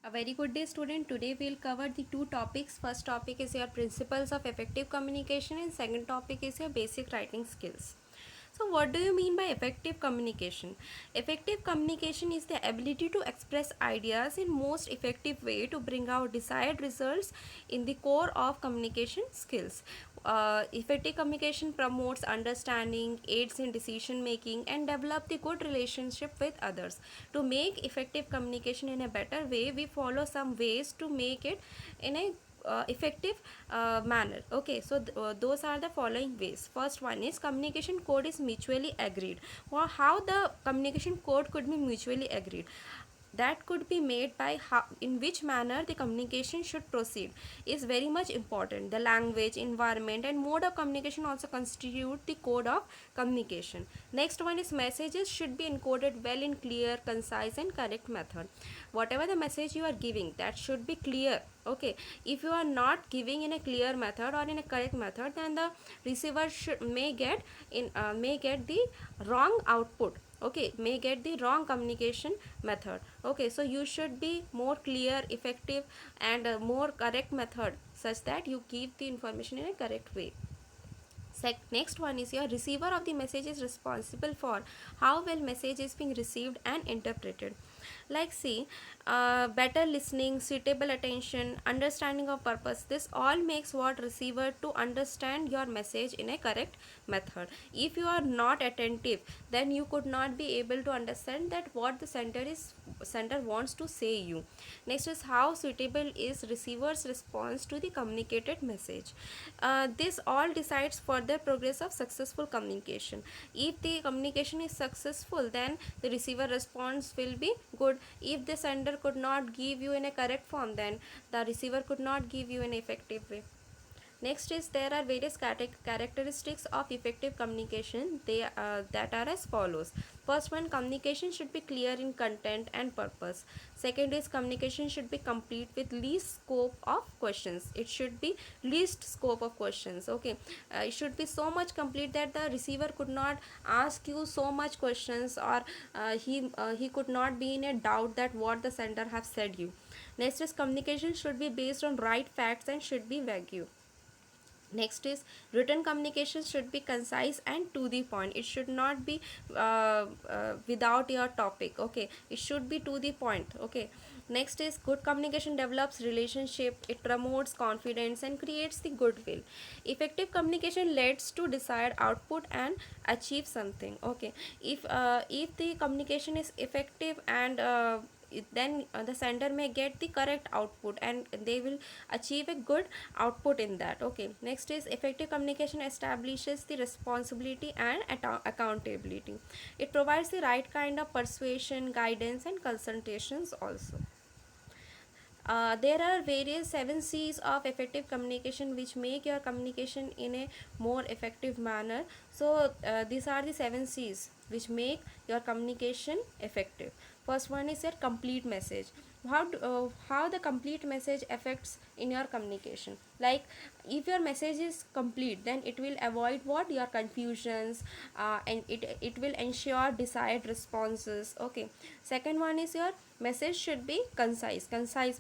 A very good day, student. Today we'll cover the two topics. First topic is your principles of effective communication and second topic is your basic writing skills. So what do you mean by effective communication? Effective communication is the ability to express ideas in most effective way to bring out desired results in the core of communication skills. Effective communication promotes understanding, aids in decision making and develop the good relationship with others. To make effective communication in a better way, we follow some ways to make it in a effective manner. Okay, so those are the following ways. First one is communication code is mutually agreed. Well, how the communication code could be mutually agreed? That could be made by how, in which manner the communication should proceed is very much important. The language, environment and mode of communication also constitute the code of communication. Next one is messages should be encoded well in clear, concise and correct method. Whatever the message you are giving, that should be clear. Okay, if you are not giving in a clear method or in a correct method, then the receiver may get the wrong output. Okay, may get the wrong communication method. Okay, so you should be more clear, effective and more correct method such that you give the information in a correct way. Next one is your receiver of the message is responsible for how well message is being received and interpreted. Like see, better listening, suitable attention, understanding of purpose, this all makes what receiver to understand your message in a correct method. If you are not attentive, then you could not be able to understand that what the center wants to say you. Next is how suitable is receiver's response to the communicated message. This all decides further progress of successful communication. If the communication is successful, then the receiver response will be good. If the sender could not give you in a correct form, then the receiver could not give you an effective way. Next is there are various characteristics of effective communication. That are as follows. First one, communication should be clear in content and purpose. Second is communication should be complete with least scope of questions. It should be least scope of questions. Okay, it should be so much complete that the receiver could not ask you so much questions, or he could not be in a doubt that what the sender have said you. Next is communication should be based on right facts and should be vague. Next is written communication should be concise and to the point. It should not be without your topic. Okay, it should be to the point. Okay, next is good communication develops relationship, it promotes confidence and creates the goodwill. Effective communication leads to desired output and achieve something. Okay, if the communication is effective and then the sender may get the correct output and they will achieve a good output in that. Okay, next is effective communication establishes the responsibility and accountability. It provides the right kind of persuasion, guidance and consultations also. There are various 7 C's of effective communication which make your communication in a more effective manner. So these are the 7 C's which make your communication effective. First one is your complete message. How the complete message affects in your communication? Like if your message is complete, then it will avoid what your confusions, and it will ensure desired responses. Okay, second one is your message should be concise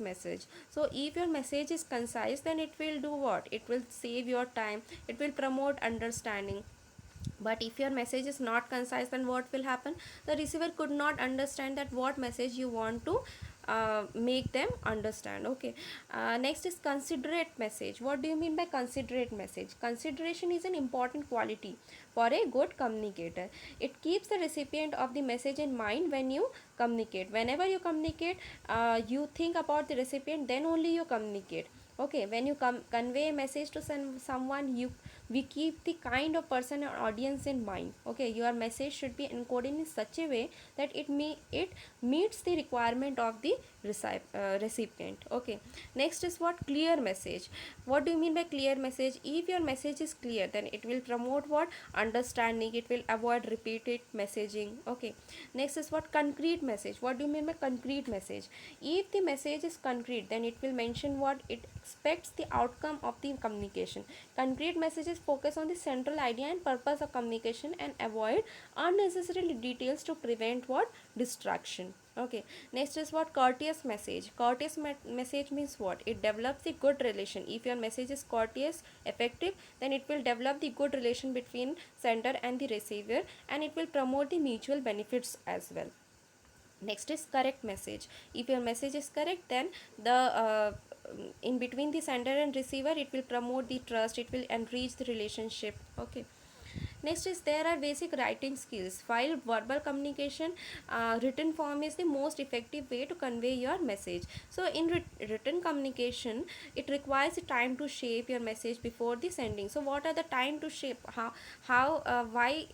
message. So if your message is concise, then it will do what? It will save your time, it will promote understanding. But if your message is not concise, then what will happen? The receiver could not understand that what message you want to make them understand. Okay, next is considerate message. What do you mean by considerate message? Consideration is an important quality for a good communicator. It keeps the recipient of the message in mind when you communicate. Whenever you communicate, you think about the recipient, then only you communicate. Okay, when you convey a message to someone, we keep the kind of person or audience in mind. Okay, your message should be encoded in such a way that it meets the requirement of the recipient. Okay, next is what? Clear message. What do you mean by clear message? If your message is clear, then it will promote what? Understanding. It will avoid repeated messaging. Okay, next is what? Concrete message. What do you mean by concrete message? If the message is concrete, then it will mention what it expects the outcome of the communication. Concrete messages focus on the central idea and purpose of communication and avoid unnecessary details to prevent what? Distraction. Okay, next is what? Courteous message. Courteous message means what? It develops the good relation. If your message is courteous, effective, then it will develop the good relation between sender and the receiver, and it will promote the mutual benefits as well. Next is correct message. If your message is correct, then the in between the sender and receiver, it will promote the trust, it will enrich the relationship. Okay. Next is there are basic writing skills. While verbal communication, written form is the most effective way to convey your message. So in written communication, it requires time to shape your message before the sending. So what are the time to shape? Why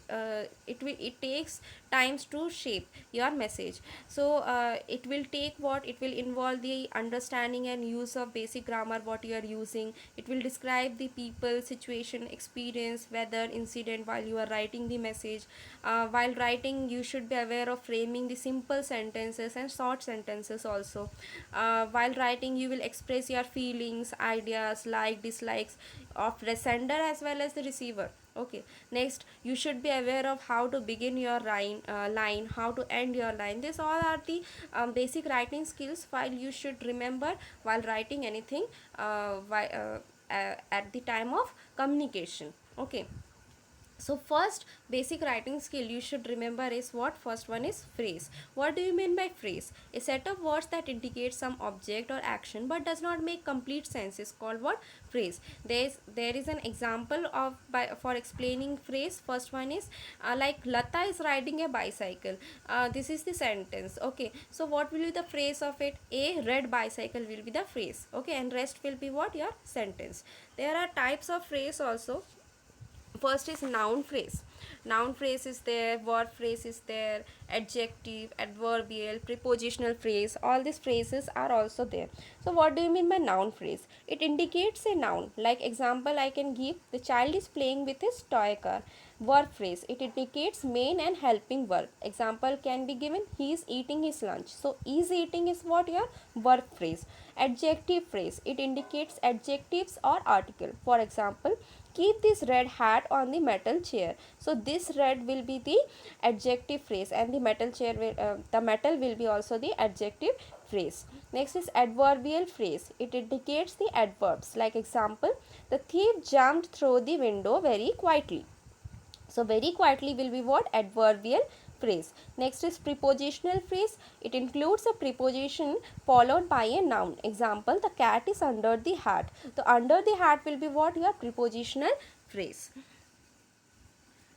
it takes times to shape your message. So it will take what? It will involve the understanding and use of basic grammar what you are using. It will describe the people, situation, experience, weather, incident while you are writing the message. While writing, you should be aware of framing the simple sentences and short sentences also. While writing, you will express your feelings, ideas, like, dislikes of the sender as well as the receiver. Okay. Next, you should be aware of how to begin your line, how to end your line. These all are the basic writing skills while you should remember while writing anything at the time of communication. Okay. So first basic writing skill you should remember is what? First one is phrase. What do you mean by phrase? A set of words that indicate some object or action but does not make complete sense is called what? Phrase. There is an example of for explaining phrase. First one is like Lata is riding a bicycle. This is the sentence. Okay, so what will be the phrase of it? A red bicycle will be the phrase. Okay, and rest will be what? Your sentence. There are types of phrase also. First is noun phrase. Noun phrase is there, verb phrase is there, adjective, adverbial, prepositional phrase. All these phrases are also there. So what do you mean by noun phrase? It indicates a noun. Like example I can give, the child is playing with his toy car. Verb phrase, it indicates main and helping verb. Example can be given, he is eating his lunch. So is eating is what? Your verb phrase. Adjective phrase, it indicates adjectives or article. For example, keep this red hat on the metal chair. So this red will be the adjective phrase, and the metal chair will, the metal will be also the adjective phrase. Next is adverbial phrase. It indicates the adverbs. Like example, the thief jumped through the window very quietly. So very quietly will be what? Adverbial phrase. Next is prepositional phrase. It includes a preposition followed by a noun. Example, the cat is under the hat. The under the hat will be what? Your prepositional phrase.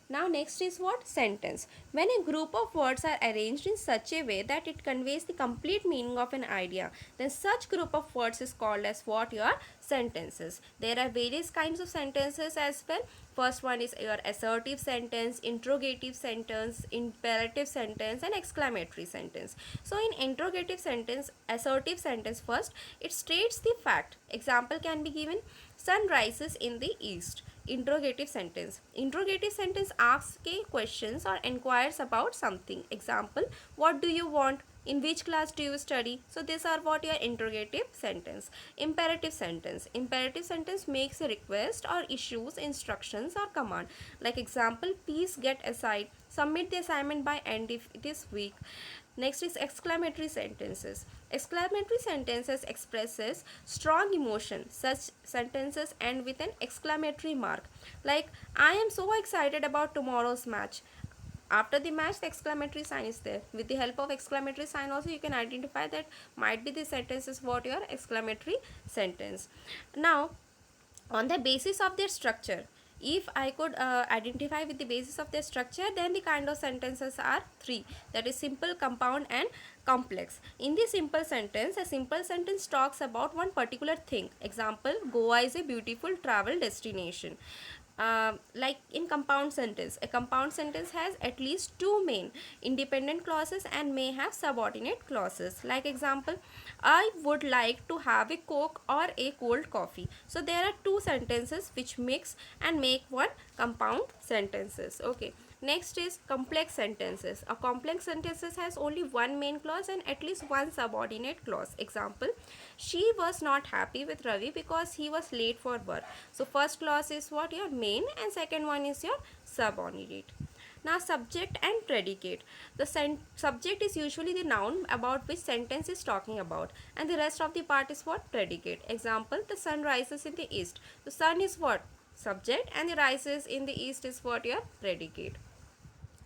Now next is what? Sentence. When a group of words are arranged in such a way that it conveys the complete meaning of an idea, then such group of words is called as what? Your sentences. There are various kinds of sentences as well. First one is your assertive sentence, interrogative sentence, imperative sentence, and exclamatory sentence. So in interrogative sentence, assertive sentence first, it states the fact. Example can be given, sun rises in the east. Interrogative sentence. Interrogative sentence asks questions or inquires about something. Example, what do you want? In which class do you study? So these are what your interrogative sentence. Imperative sentence. Imperative sentence makes a request or issues instructions or command. Like example, please get aside. Submit the assignment by end of this week. Next is exclamatory sentences. Exclamatory sentences expresses strong emotion. Such sentences end with an exclamatory mark. Like, I am so excited about tomorrow's match. After the match, the exclamatory sign is there. With the help of exclamatory sign also, you can identify that might be the sentence is what your exclamatory sentence. Now, on the basis of their structure, if I could identify with the basis of their structure, then the kind of sentences are three, that is simple, compound, and complex. In the simple sentence, a simple sentence talks about one particular thing. Example, Goa is a beautiful travel destination. Like in compound sentence, a compound sentence has at least two main independent clauses and may have subordinate clauses. Like example, I would like to have a coke or a cold coffee. So there are two sentences which mix and make one compound sentences. Okay. Next is complex sentences. A complex sentences has only one main clause and at least one subordinate clause. Example, she was not happy with Ravi because he was late for work. So first clause is what? Your main, and second one is your subordinate. Now, subject and predicate. The subject is usually the noun about which sentence is talking about, and the rest of the part is what? Predicate. Example, the sun rises in the east. The sun is what? Subject, and the rises in the east is what? Your predicate.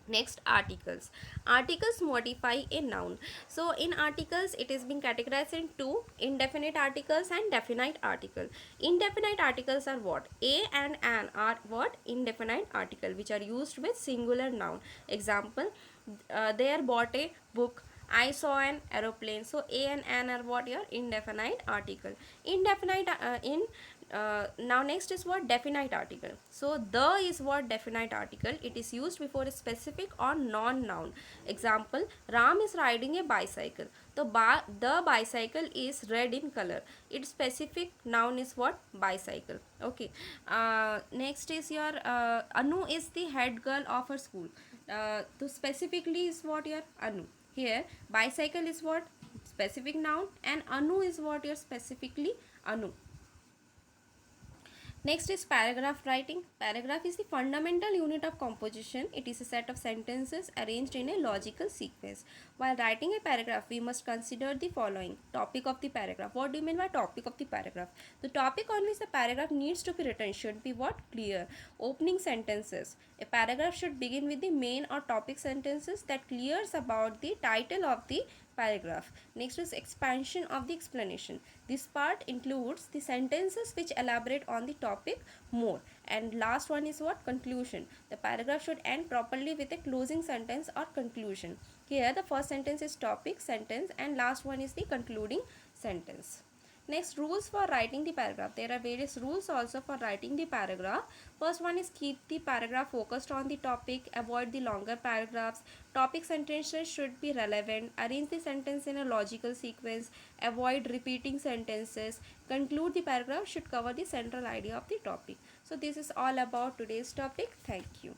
Next, articles. Articles modify a noun. So in articles it is being categorized in two: indefinite articles and definite article. Indefinite articles are what? A and an are what? Indefinite article, which are used with singular noun. Example, there bought a book, I saw an aeroplane. So a and an are what? Your indefinite article. Indefinite in Now next is what? Definite article. So the is what? Definite article. It is used before a specific or non-noun. Example, Ram is riding a bicycle. The bicycle is red in color. Its specific noun is what? Bicycle. Okay. Next is your Anu is the head girl of her school. So specifically is what? Your Anu. Here bicycle is what? Specific noun, and Anu is what? Your specifically Anu. Next is paragraph writing. Paragraph is the fundamental unit of composition. It is a set of sentences arranged in a logical sequence. While writing a paragraph, we must consider the following. Topic of the paragraph. What do you mean by topic of the paragraph? The topic on which the paragraph needs to be written should be what? Clear. Opening sentences. A paragraph should begin with the main or topic sentences that clears about the title of the paragraph. Next is expansion of the explanation. This part includes the sentences which elaborate on the topic more. And last one is what? Conclusion. The paragraph should end properly with a closing sentence or conclusion. Here the first sentence is topic sentence and last one is the concluding sentence. Next, rules for writing the paragraph. There are various rules also for writing the paragraph. First one is keep the paragraph focused on the topic, avoid the longer paragraphs. Topic sentences should be relevant. Arrange the sentence in a logical sequence. Avoid repeating sentences. Conclude the paragraph should cover the central idea of the topic. So this is all about today's topic. Thank you.